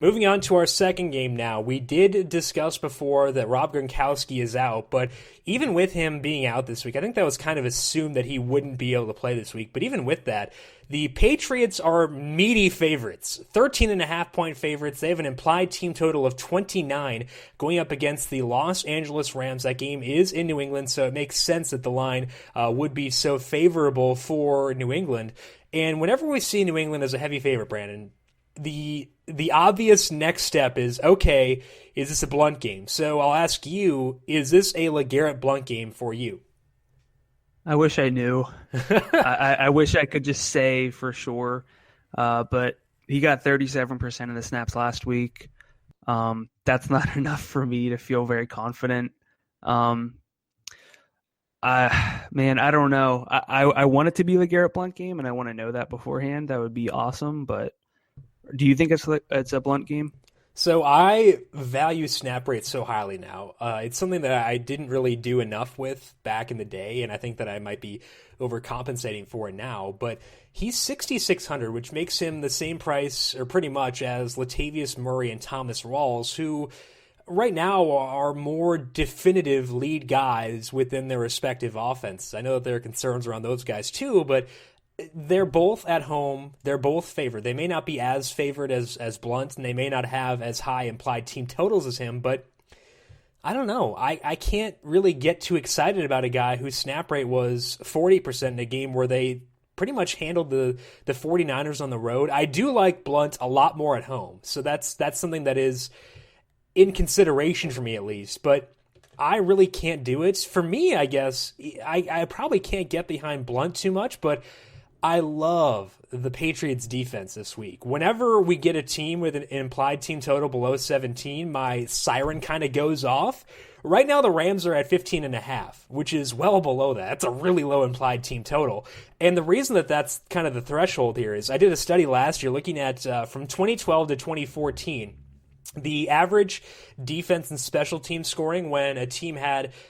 Moving on to our second game now. We did discuss before that Rob Gronkowski is out, but even with him being out this week, I think that was kind of assumed that he wouldn't be able to play this week. But even with that, the Patriots are meaty favorites, 13.5-point favorites. They have an implied team total of 29 going up against the Los Angeles Rams. That game is in New England, so it makes sense that the line would be so favorable for New England. And whenever we see New England as a heavy favorite, Brandon, the obvious next step is, okay, is this a Blount game? So I'll ask you, is this a LeGarrette Blount game for you? I wish I knew. I wish I could just say for sure, but he got 37% of the snaps last week. That's not enough for me to feel very confident. I don't know. I want it to be the LeGarrette Blount game, and I want to know that beforehand. That would be awesome, but do you think it's a Blount game? So I value snap rate so highly now. It's something that I didn't really do enough with back in the day, and I think that I might be overcompensating for it now. But he's 6,600, which makes him the same price, or pretty much, as Latavius Murray and Thomas Rawls, who right now are more definitive lead guys within their respective offenses. I know that there are concerns around those guys too, but they're both at home. They're both favored. They may not be as favored as Blount, and they may not have as high implied team totals as him, but I don't know. I can't really get too excited about a guy whose snap rate was 40% in a game where they pretty much handled the 49ers on the road. I do like Blount a lot more at home, so that's something that is in consideration for me at least, but I really can't do it. For me, I guess, I probably can't get behind Blount too much, but I love the Patriots defense this week. Whenever we get a team with an implied team total below 17, my siren kind of goes off. Right now, the Rams are at 15.5, which is well below that. That's a really low implied team total. And the reason that that's kind of the threshold here is I did a study last year looking at from 2012 to 2014. The average defense and special team scoring when a team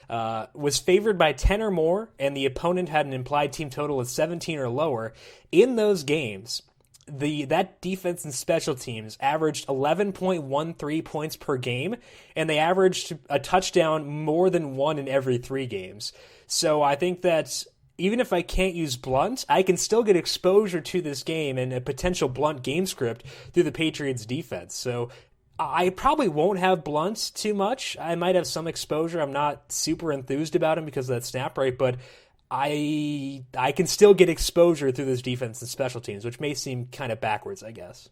was favored by 10 or more and the opponent had an implied team total of 17 or lower, in those games, that defense and special teams averaged 11.13 points per game, and they averaged a touchdown more than one in every 3 games. So I think that even if I can't use Blount, I can still get exposure to this game and a potential Blount game script through the Patriots defense. So I probably won't have Blount too much. I might have some exposure. I'm not super enthused about him because of that snap rate, but I can still get exposure through this defense and special teams, which may seem kind of backwards, I guess.